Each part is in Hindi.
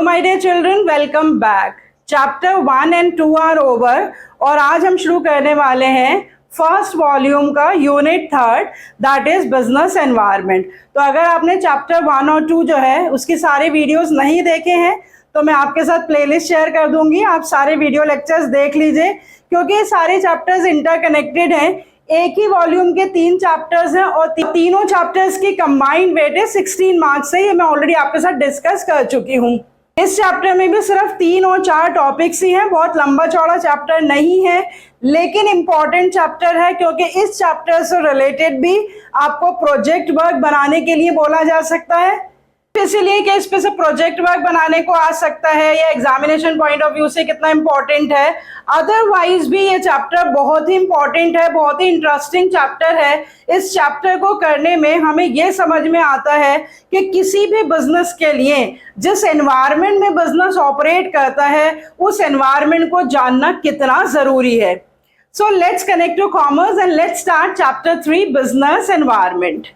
My dear children, welcome back. Chapter 1 and 2 are over और आज हम शुरू करने वाले हैं फर्स्ट वॉल्यूम का unit 3 that is business environment. तो अगर आपने चैप्टर 1 और 2 जो है उसकी सारे वीडियोस नहीं देखे हैं तो मैं आपके साथ प्लेलिस्ट शेयर कर दूंगी, आप सारे वीडियो लेक्चर्स देख लीजिए क्योंकि ये सारे चैप्टर्स इंटरकनेक्टेड हैं। एक ही वॉल्यूम के 3 चैप्टर्स हैं और तीनों चैप्टर्स की कंबाइंड वेट है 16 मार्क्स से। ये मैं ऑलरेडी आपके साथ डिस्कस कर चुकी हूँ। इस चैप्टर में भी सिर्फ 3 और 4 टॉपिक्स ही हैं, बहुत लंबा चौड़ा चैप्टर नहीं है लेकिन इंपॉर्टेंट चैप्टर है क्योंकि इस चैप्टर से रिलेटेड भी आपको प्रोजेक्ट वर्क बनाने के लिए बोला जा सकता है, इसीलिए कि इस पे से प्रोजेक्ट वर्क बनाने को आ सकता है या एग्जामिनेशन पॉइंट ऑफ व्यू से कितना इंपॉर्टेंट है। अदरवाइज भी ये चैप्टर बहुत ही इंपॉर्टेंट है, बहुत ही इंटरेस्टिंग चैप्टर है। इस चैप्टर को करने में हमें ये समझ में आता है कि किसी भी बिजनेस के लिए जिस एनवायरनमेंट में बिजनेस ऑपरेट करता है उस एनवायरनमेंट को जानना कितना जरूरी है। So let's connect to commerce and let's start chapter 3 business environment.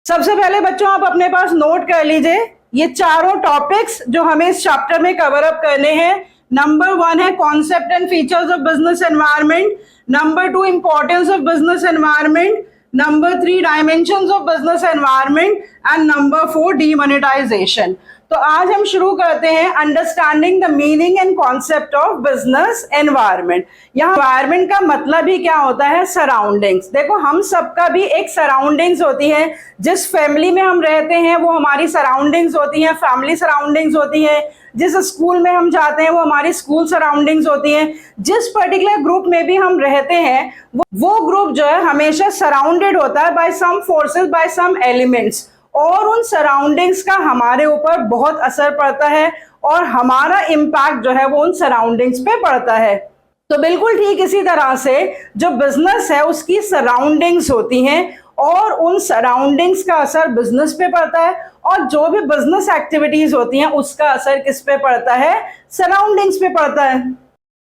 सबसे पहले बच्चों आप अपने पास नोट कर लीजिए ये चारों टॉपिक्स जो हमें इस चैप्टर में कवर अप करने हैं। नंबर 1 है concept and features of business environment, number 2 importance of business environment, number 3 dimensions of business environment and number 4 demonetization. तो आज हम शुरू करते हैं understanding the meaning and concept of business environment. यहाँ एनवायरनमेंट का मतलब ही क्या होता है? सराउंडिंग्स। देखो हम सबका भी एक सराउंडिंग्स होती है, जिस फैमिली में हम रहते हैं वो हमारी सराउंडिंग्स होती हैं, फैमिली सराउंडिंग्स होती है। जिस स्कूल में हम जाते हैं वो हमारी स्कूल सराउंडिंग्स होती हैं। जिस पर्टिकुलर ग्रुप में भी हम रहते हैं वो ग्रुप जो है हमेशा सराउंडेड होता है बाय सम फोर्सेस, बाय सम एलिमेंट्स, और उन सराउंडिंग्स का हमारे ऊपर बहुत असर पड़ता है और हमारा इम्पैक्ट जो है वो उन सराउंडिंग्स पे पड़ता है। तो बिल्कुल ठीक इसी तरह से जो बिजनेस है उसकी सराउंडिंग्स होती हैं और उन सराउंडिंग्स का असर बिजनेस पे पड़ता है और जो भी बिजनेस एक्टिविटीज होती हैं उसका असर किस पे पड़ता है? सराउंडिंग्स पे पड़ता है।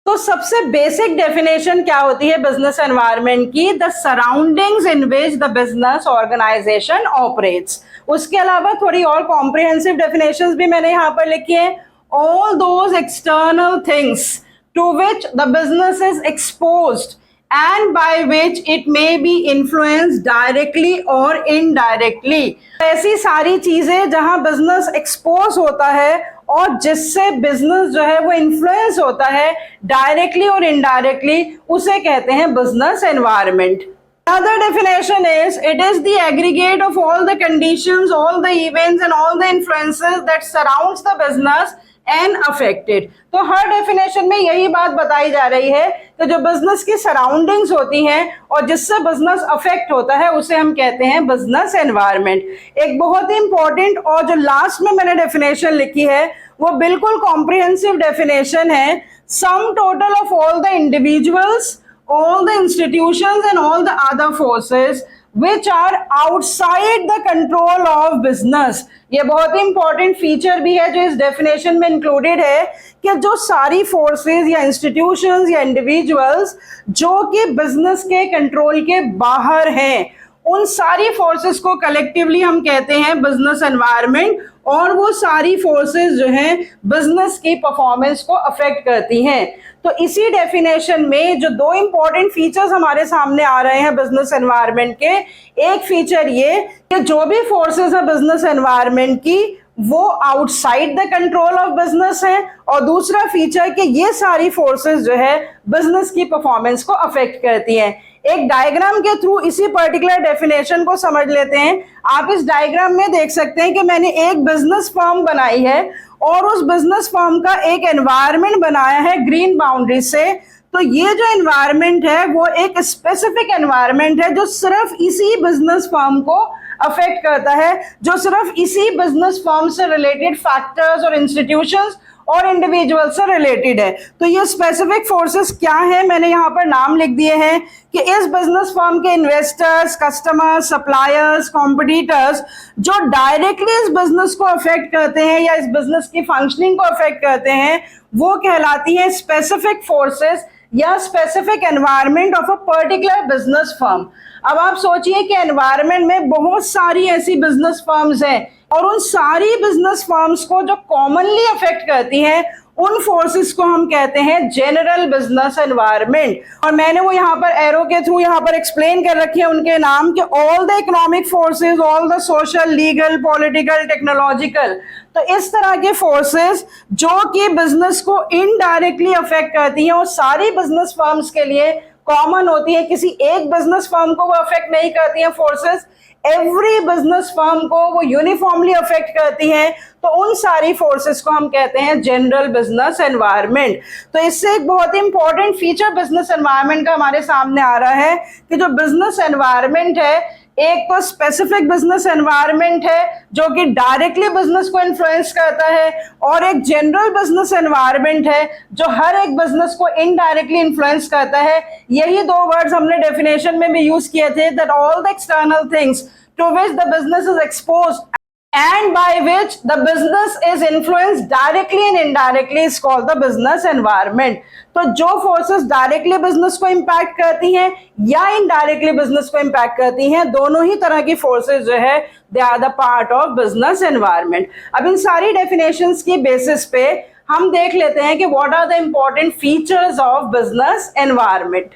तो सबसे बेसिक डेफिनेशन क्या होती है बिजनेस एनवायरनमेंट की? The surroundings in which the business organization operates. उसके अलावा थोड़ी और कॉम्प्रिहेंसिव डेफिनेशंस भी मैंने यहाँ पर लिखी है। All those external things to which the business is exposed and by which it may be influenced directly or indirectly। ऐसी सारी चीजें जहां बिजनेस एक्सपोज होता है और जिससे बिजनेस जो है वो इन्फ्लुएंस होता है डायरेक्टली और इनडायरेक्टली, उसे कहते हैं business environment. Another definition is it is the aggregate of all the conditions, all the events and all the influences that surrounds the business and affected। तो हर डेफिनेशन में यही बात बताई जा रही है कि जो बिजनेस की सराउंडिंग्स होती हैं और जिससे बिजनेस अफेक्ट होता है उसे हम कहते हैं बिजनेस एनवायरनमेंट। एक बहुत ही इंपॉर्टेंट और जो लास्ट में मैंने डेफिनेशन लिखी है वो बिल्कुल कॉम्प्रिहेंसिव डेफिनेशन है। सम total of all the individuals, all the institutions and all the other forces which are outside the control of business। ये बहुत ही इंपॉर्टेंट फीचर भी है जो इस डेफिनेशन में इंक्लूडेड है कि जो सारी फोर्सेस या इंस्टीट्यूशंस या इंडिविजुअल्स जो कि बिजनेस के कंट्रोल के बाहर हैं उन सारी फोर्सेस को कलेक्टिवली हम कहते हैं बिजनेस एनवायरनमेंट, और वो सारी फोर्सेस जो हैं बिजनेस की परफॉर्मेंस को अफेक्ट करती हैं। तो इसी डेफिनेशन में जो 2 इंपॉर्टेंट फीचर्स हमारे सामने आ रहे हैं बिजनेस एनवायरनमेंट के, एक फीचर ये कि जो भी फोर्सेस है बिजनेस एनवायरनमेंट की वो outside the control of business है, और दूसरा फीचर कि ये सारी फोर्सेस जो है बिजनेस की परफॉर्मेंस को अफेक्ट करती हैं। एक डायग्राम के थ्रू इसी पर्टिकुलर डेफिनेशन को समझ लेते हैं। आप इस डायग्राम में देख सकते हैं कि मैंने एक बिजनेस फर्म बनाई है और उस बिजनेस फर्म का एक एनवायरनमेंट बनाया है ग्रीन बाउंड्री से। तो ये जो एनवायरनमेंट है वो एक स्पेसिफिक एनवायरनमेंट है जो सिर्फ इसी बिजनेस फर्म को अफेक्ट करता है, जो सिर्फ इसी बिजनेस फर्म से रिलेटेड फैक्टर्स और इंस्टीट्यूशंस और इंडिविजुअल से रिलेटेड है। तो ये स्पेसिफिक फोर्सेस क्या है, मैंने यहाँ पर नाम लिख दिए हैं कि इस बिजनेस फर्म के इन्वेस्टर्स, कस्टमर्स, सप्लायर्स, कॉम्पिटिटर्स जो डायरेक्टली इस बिजनेस को अफेक्ट करते हैं या इस बिजनेस की फंक्शनिंग को अफेक्ट करते हैं वो कहलाती है स्पेसिफिक फोर्सेस या specific environment of a particular business firm. अब आप सोचिए कि एनवायरनमेंट में बहुत सारी ऐसी बिजनेस फर्म्स हैं और उन सारी बिजनेस फर्म्स को जो कॉमनली अफेक्ट करती हैं उन फोर्सेस को हम कहते हैं जनरल बिजनेस एनवायरनमेंट। और मैंने वो यहाँ पर एरो के थ्रू यहाँ पर एक्सप्लेन कर रखे हैं उनके नाम कि all the economic forces, all the social, legal, political, technological. तो इस तरह के फोर्सेस जो कि बिजनेस को इनडायरेक्टली अफेक्ट करती हैं, वो सारी बिजनेस फर्म्स के लिए कॉमन होती है, किसी एक बिजनेस फर्म को वो अफेक्ट नहीं करती हैं फोर्सेस, एवरी बिजनेस फर्म को वो यूनिफॉर्मली अफेक्ट करती हैं। तो उन सारी फोर्सेस को हम कहते हैं जनरल बिजनेस एनवायरनमेंट। तो इससे एक बहुत ही इंपॉर्टेंट फीचर बिजनेस एनवायरनमेंट का हमारे सामने आ रहा है कि जो बिजनेस एनवायरनमेंट है, एक तो स्पेसिफिक बिजनेस एनवायरनमेंट है जो कि डायरेक्टली बिजनेस को इन्फ्लुएंस करता है, और एक जनरल बिजनेस एनवायरनमेंट है जो हर एक बिजनेस को इनडायरेक्टली इन्फ्लुएंस करता है। यही दो वर्ड्स हमने डेफिनेशन में भी यूज किए थे, that all the external things to which the business is exposed and by which the business is influenced directly and indirectly is called the business environment। तो जो फोर्सेस डायरेक्टली बिजनेस को इम्पैक्ट करती हैं या इनडायरेक्टली बिजनेस को इम्पैक्ट करती हैं, दोनों ही तरह की फोर्सेस जो है they are the part of business environment. अब इन सारी डेफिनेशंस की बेसिस पे हम देख लेते हैं कि what are the important features of business environment.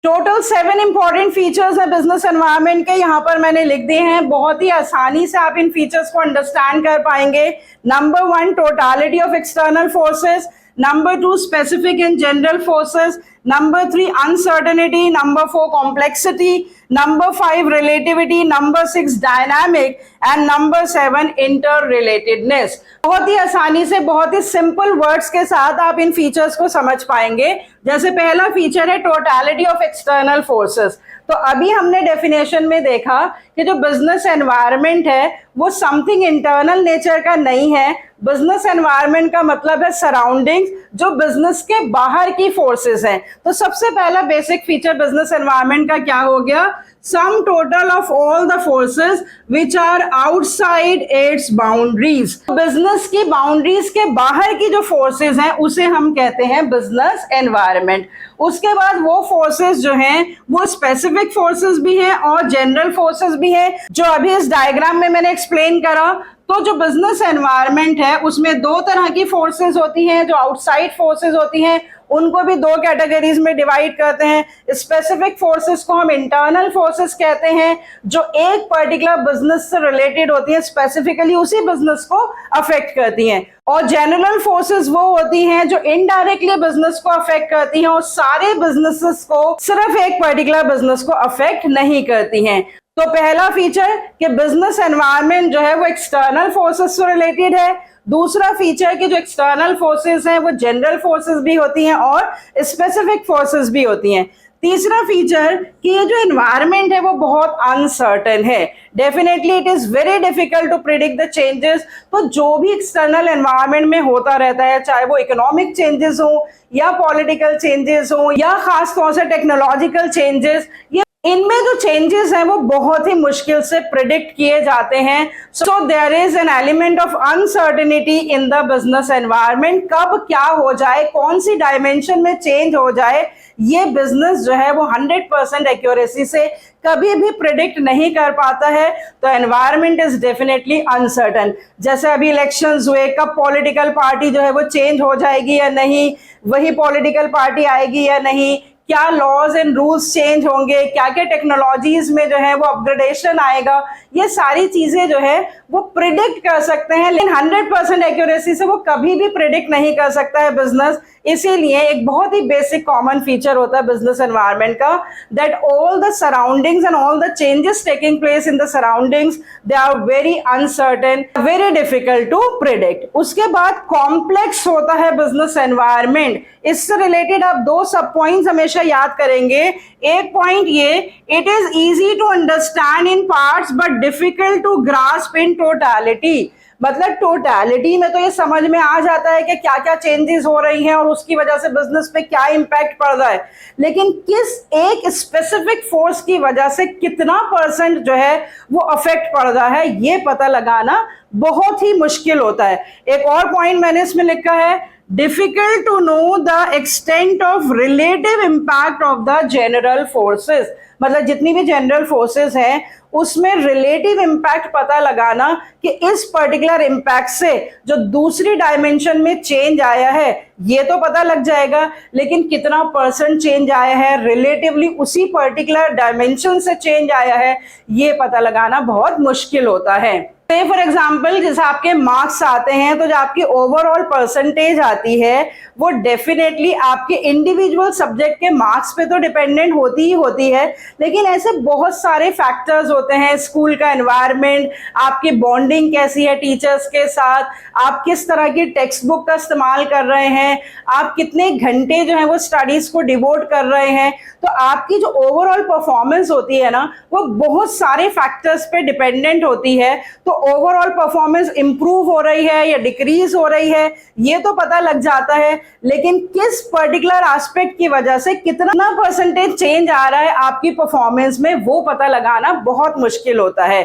Total 7 important features है बिजनेस एनवायरनमेंट के, यहाँ पर मैंने लिख दिए हैं, बहुत ही आसानी से आप इन फीचर्स को अंडरस्टैंड कर पाएंगे। Number 1, totality of external forces. Number 2, specific and general forces. Number 3, uncertainty. Number 4, complexity. Number 5, relativity. Number 6, dynamic. And number 7, inter relatedness. बहुत ही आसानी से, बहुत ही सिंपल वर्ड्स के साथ आप इन फीचर्स को समझ पाएंगे। जैसे पहला फीचर है टोटालिटी ऑफ एक्सटर्नल फोर्सेस। तो अभी हमने डेफिनेशन में देखा कि जो बिजनेस एनवायरनमेंट है वो समथिंग इंटरनल नेचर का नहीं है। बिजनेस एनवायरनमेंट का मतलब है सराउंडिंग्स, जो बिजनेस के बाहर की फोर्सेस हैं। तो सबसे पहला बेसिक फीचर बिजनेस एनवायरनमेंट का क्या हो गया? Sum total of all the forces which are outside its boundaries. Business की बाउंड्रीज के बाहर की जो फोर्सेस हैं उसे हम कहते हैं बिजनेस एनवायरनमेंट। उसके बाद वो फोर्सेस जो हैं वो स्पेसिफिक फोर्सेस भी हैं और जनरल फोर्सेस भी हैं, जो अभी इस डायग्राम में मैंने एक्सप्लेन करा। तो जो बिजनेस एनवायरनमेंट है उसमें दो तरह की फोर्सेस होती हैं। जो आउटसाइड फोर्सेस होती हैं उनको भी दो कैटेगरीज में डिवाइड करते हैं। स्पेसिफिक फोर्सेस को हम इंटरनल फोर्सेस कहते हैं, जो एक पर्टिकुलर बिजनेस से रिलेटेड होती हैं, स्पेसिफिकली उसी बिजनेस को अफेक्ट करती हैं। और जनरल फोर्सेस वो होती हैं जो इनडायरेक्टली बिजनेस को अफेक्ट करती हैं और सारे बिजनेसेस को, सिर्फ एक पर्टिकुलर बिजनेस को अफेक्ट नहीं करती हैं। तो पहला फीचर कि बिजनेस एनवायरनमेंट जो है वो एक्सटर्नल फोर्सेस से रिलेटेड है। दूसरा फीचर कि जो एक्सटर्नल फोर्सेस हैं वो जनरल फोर्सेस भी होती हैं और स्पेसिफिक फोर्सेस भी होती हैं। तीसरा फीचर कि ये जो एनवायरनमेंट है वो बहुत अनसर्टेन है। Definitely it is very difficult to predict the changes. तो जो भी एक्सटर्नल एनवायरनमेंट में होता रहता है, चाहे वो इकोनॉमिक चेंजेस हो या पॉलिटिकल चेंजेस हो या खासतौर से टेक्नोलॉजिकल चेंजेस, ये इनमें जो चेंजेस हैं वो बहुत ही मुश्किल से प्रिडिक्ट किए जाते हैं। So there is an element of uncertainty in the business environment. कब क्या हो जाए, कौन सी डायमेंशन में चेंज हो जाए, ये बिजनेस जो है वो 100% एक्यूरेसी से कभी भी प्रिडिक्ट नहीं कर पाता है। तो एनवायरनमेंट इज डेफिनेटली अनसर्टन। जैसे अभी इलेक्शंस हुए, कब पॉलिटिकल पार्टी जो है वो चेंज हो जाएगी या नहीं, वही पॉलिटिकल पार्टी आएगी या नहीं, क्या लॉज एंड रूल्स चेंज होंगे, क्या क्या टेक्नोलॉजीज में जो है वो अपग्रेडेशन आएगा, ये सारी चीजें जो है वो प्रिडिक्ट कर सकते हैं, लेकिन 100% एक्यूरेसी से वो कभी भी प्रिडिक्ट नहीं कर सकता है बिजनेस। इसीलिए एक बहुत ही बेसिक कॉमन फीचर होता है बिजनेस एनवायरनमेंट का, that all the surroundings and all the changes taking place in the surroundings they are very uncertain, very difficult to predict. उसके बाद कॉम्प्लेक्स होता है बिजनेस एनवायरनमेंट। इससे रिलेटेड आप दो सब पॉइंट्स हमेशा याद करेंगे। एक पॉइंट ये, it is easy to understand in parts but difficult to grasp in totality. मतलब टोटलिटी में तो ये समझ में आ जाता है कि क्या क्या चेंजेस हो रही हैं और उसकी वजह से बिजनेस पे क्या इंपैक्ट पड़ रहा है, लेकिन किस एक स्पेसिफिक फोर्स की वजह से कितना % जो है वो अफेक्ट पड़ रहा है, ये पता लगाना बहुत ही मुश्किल होता है। एक और पॉइंट मैंने इसमें लिखा है, difficult to know the extent of relative impact of the general forces. मतलब जितनी भी जनरल फोर्सेस हैं उसमें रिलेटिव इम्पैक्ट पता लगाना कि इस पर्टिकुलर इम्पैक्ट से जो दूसरी डायमेंशन में चेंज आया है ये तो पता लग जाएगा, लेकिन कितना परसेंट चेंज आया है रिलेटिवली उसी पर्टिकुलर डायमेंशन से चेंज आया है ये पता लगाना बहुत मुश्किल होता है। पे फॉर एग्जाम्पल जैसे आपके मार्क्स आते हैं तो जो आपकी ओवरऑल परसेंटेज आती है वो डेफिनेटली आपके इंडिविजुअल सब्जेक्ट के मार्क्स पे तो डिपेंडेंट होती ही होती है, लेकिन ऐसे बहुत सारे फैक्टर्स होते हैं, स्कूल का एनवायरनमेंट, आपकी बॉन्डिंग कैसी है टीचर्स के साथ, आप किस तरह की टेक्स्ट बुक का इस्तेमाल कर रहे हैं, आप कितने घंटे जो है वो स्टडीज को डिवोट कर रहे हैं, तो आपकी जो ओवरऑल परफॉर्मेंस होती है ना वो बहुत सारे फैक्टर्स पे डिपेंडेंट होती है। तो ओवरऑल परफॉर्मेंस इंप्रूव हो रही है या डिक्रीज हो रही है ये तो पता लग जाता है, लेकिन किस पर्टिकुलर एस्पेक्ट की वजह से कितना परसेंटेज चेंज आ रहा है आपकी परफॉर्मेंस में वो पता लगाना बहुत मुश्किल होता है।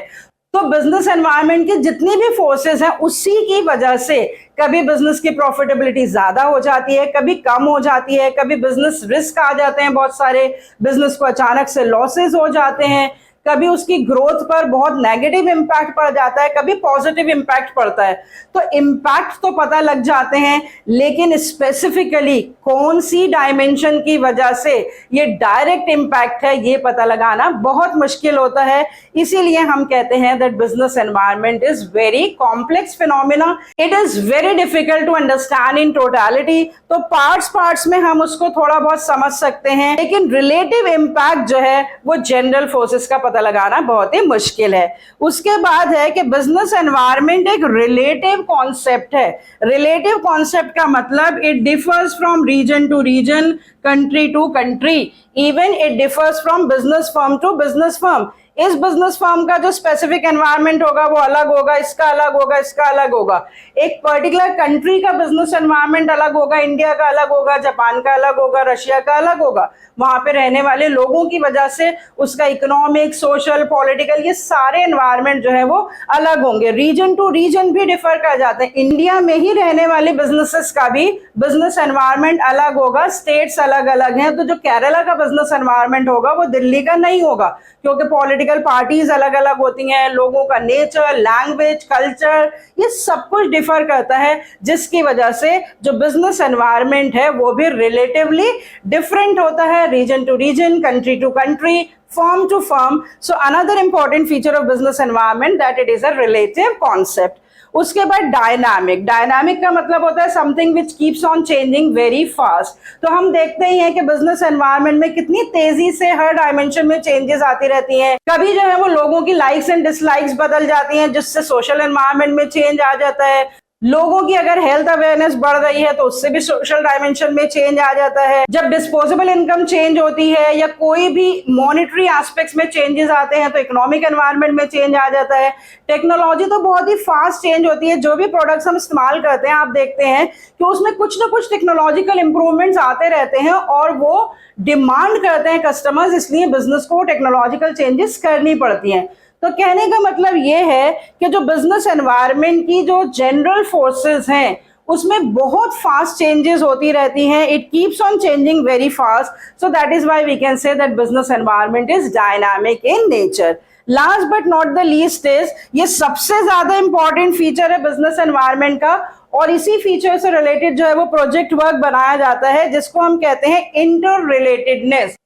तो बिजनेस एनवायरनमेंट की जितनी भी फोर्सेस हैं उसी की वजह से कभी बिजनेस की प्रॉफिटेबिलिटी ज्यादा हो जाती है, कभी कम हो जाती है, कभी बिजनेस रिस्क आ जाते हैं, बहुत सारे बिजनेस को अचानक से लॉसेस हो जाते हैं, कभी उसकी ग्रोथ पर बहुत नेगेटिव इंपैक्ट पड़ जाता है, कभी पॉजिटिव इंपैक्ट पड़ता है। तो इंपैक्ट तो पता लग जाते हैं, लेकिन स्पेसिफिकली कौन सी डायमेंशन की वजह से ये डायरेक्ट इंपैक्ट है ये पता लगाना बहुत मुश्किल होता है। इसीलिए हम कहते हैं that business environment is very complex phenomena, it is very difficult to understand in totality. तो पार्ट्स में हम उसको थोड़ा बहुत समझ सकते हैं, लेकिन रिलेटिव इंपैक्ट जो है वो जनरल फोर्सेस का पता लगाना बहुत ही मुश्किल है। उसके बाद है कि बिजनेस एनवायरनमेंट एक रिलेटिव कॉन्सेप्ट है। रिलेटिव कॉन्सेप्ट का मतलब it differs from region to region, country to country, even it differs from business firm to business firm. इस बिजनेस फर्म का जो स्पेसिफिक एनवायरनमेंट होगा वो अलग होगा, इसका अलग होगा, इसका अलग होगा। एक पर्टिकुलर कंट्री का बिजनेस एनवायरनमेंट अलग होगा, इंडिया का अलग होगा, जापान का अलग होगा, रशिया का अलग होगा। वहां पे रहने वाले लोगों की वजह से उसका इकोनॉमिक, सोशल, पॉलिटिकल ये सारे एनवायरनमेंट जो है वो अलग होंगे। रीजन टू रीजन भी डिफर कर जाते हैं। इंडिया में ही रहने वाले बिजनेसेस का भी बिजनेस एनवायरनमेंट अलग होगा, स्टेट्स अलग अलग हैं। तो जो केरला का बिजनेस एनवायरनमेंट होगा वो दिल्ली का नहीं होगा, क्योंकि पॉलिटिकल पार्टीज अलग अलग होती हैं, लोगों का नेचर, लैंग्वेज, कल्चर ये सब कुछ डिफर करता है, जिसकी वजह से जो बिजनेस एनवायरनमेंट है वो भी रिलेटिवली डिफरेंट होता है, region to region, country to country, firm to firm. So another important feature of business environment that it is a relative concept. उसके बाद डायनामिक। डायनामिक का मतलब होता है something which keeps on changing very fast. तो हम देखते ही हैं कि बिजनेस एनवायरनमेंट में कितनी तेजी से हर डायमेंशन में चेंजेस आती रहती हैं। कभी जो है वो लोगों की लाइक्स एंड डिसलाइक्स बदल जाती हैं, जिससे सोशल एनवायरनमेंट में चेंज आ जाता है। लोगों की अगर हेल्थ अवेयरनेस बढ़ रही है तो उससे भी सोशल डायमेंशन में चेंज आ जाता है। जब डिस्पोजेबल इनकम चेंज होती है या कोई भी मॉनेटरी एस्पेक्ट्स में चेंजेस आते हैं तो इकोनॉमिक एनवायरनमेंट में चेंज आ जाता है। टेक्नोलॉजी तो बहुत ही फास्ट चेंज होती है। जो भी प्रोडक्ट्स हम इस्तेमाल करते हैं आप देखते हैं कि उसमें कुछ ना कुछ टेक्नोलॉजिकल इंप्रूवमेंट्स आते रहते हैं और वो डिमांड करते हैं कस्टमर्स, इसलिए बिजनेस को टेक्नोलॉजिकल चेंजेस करनी पड़ती हैं। तो कहने का मतलब ये है कि जो बिजनेस एनवायरनमेंट की जो जनरल फोर्सेस हैं उसमें बहुत फास्ट चेंजेस होती रहती हैं। It keeps on changing very fast, so that is why we can say that business environment is dynamic in nature. Last but not the least is, ये सबसे ज्यादा इंपॉर्टेंट फीचर है बिजनेस एनवायरनमेंट का, और इसी फीचर से रिलेटेड जो है वो प्रोजेक्ट वर्क बनाया जाता है, जिसको हम कहते हैं इंटर रिलेटेडनेस।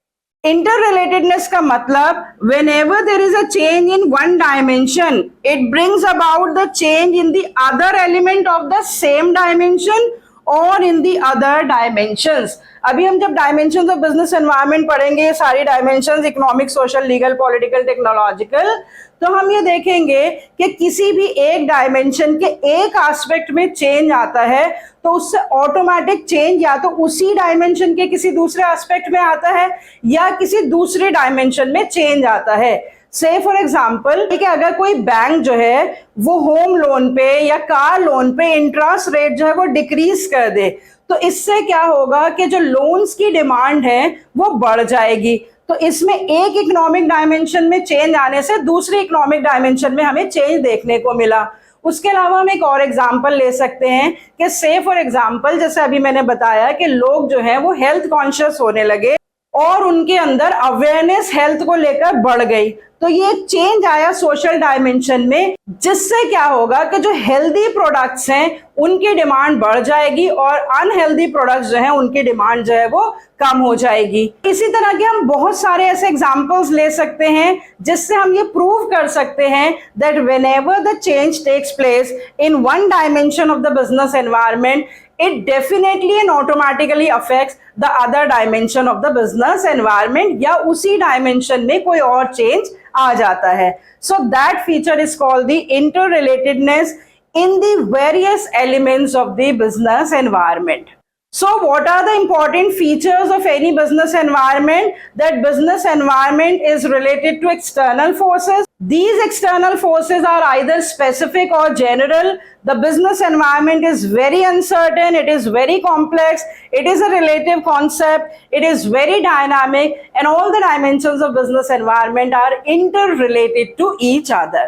Interrelatedness का मतलब whenever there is a change in one dimension, it brings about the change in the other element of the same dimension or in the other dimensions. अभी हम जब डायमेंशंस ऑफ बिजनेस एनवायरनमेंट पढ़ेंगे, ये सारी dimensions economic, social, legal, political, technological, तो हम ये देखेंगे कि किसी भी एक डायमेंशन के एक एस्पेक्ट में चेंज आता है तो उससे ऑटोमेटिक चेंज या तो उसी डायमेंशन के किसी दूसरे एस्पेक्ट में आता है या किसी दूसरे डायमेंशन में चेंज आता है। से फॉर एग्जाम्पल कि अगर कोई बैंक जो है वो होम लोन पे या कार लोन पे इंटरेस्ट रेट जो है वो डिक्रीज कर दे, तो इससे क्या होगा कि जो लोन्स की डिमांड है वो बढ़ जाएगी। तो इसमें एक इकोनॉमिक डायमेंशन में चेंज आने से दूसरे इकोनॉमिक डायमेंशन में हमें चेंज देखने को मिला। उसके अलावा हम एक और एग्जाम्पल ले सकते हैं कि से फॉर एग्जाम्पल जैसे अभी मैंने बताया कि लोग जो हैं वो हेल्थ कॉन्शियस होने लगे और उनके अंदर अवेयरनेस हेल्थ को लेकर बढ़ गई, तो ये एक चेंज आया सोशल डायमेंशन में, जिससे क्या होगा कि जो हेल्दी प्रोडक्ट्स हैं उनकी डिमांड बढ़ जाएगी और अनहेल्दी प्रोडक्ट्स जो हैं उनकी डिमांड जो है वो कम हो जाएगी। इसी तरह के हम बहुत सारे ऐसे एग्जांपल्स ले सकते हैं जिससे हम ये प्रूव कर सकते हैं that whenever the change takes place in one dimension of the business environment, it definitely and automatically affects the other dimension of the business environment, या उसी dimension में कोई और change आ जाता है. So that feature is called the interrelatedness in the various elements of the business environment. So what are the important features of any business environment? That business environment is related to external forces. These external forces are either specific or general. The business environment is very uncertain, it is very complex, it is a relative concept, it is very dynamic, and all the dimensions of business environment are interrelated to each other.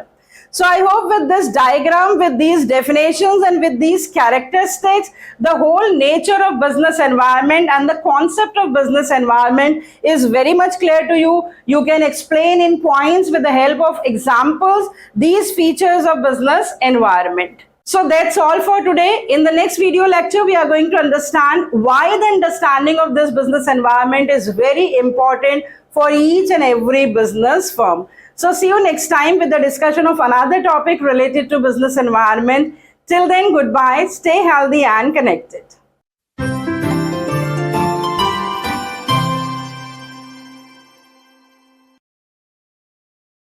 So I hope with this diagram, with these definitions and with these characteristics, the whole nature of business environment and the concept of business environment is very much clear to you. You can explain in points with the help of examples these features of business environment. So that's all for today. In the next video lecture, we are going to understand why the understanding of this business environment is very important for each and every business firm. So see you next time with the discussion of another topic related to business environment. Till then, goodbye, stay healthy and connected.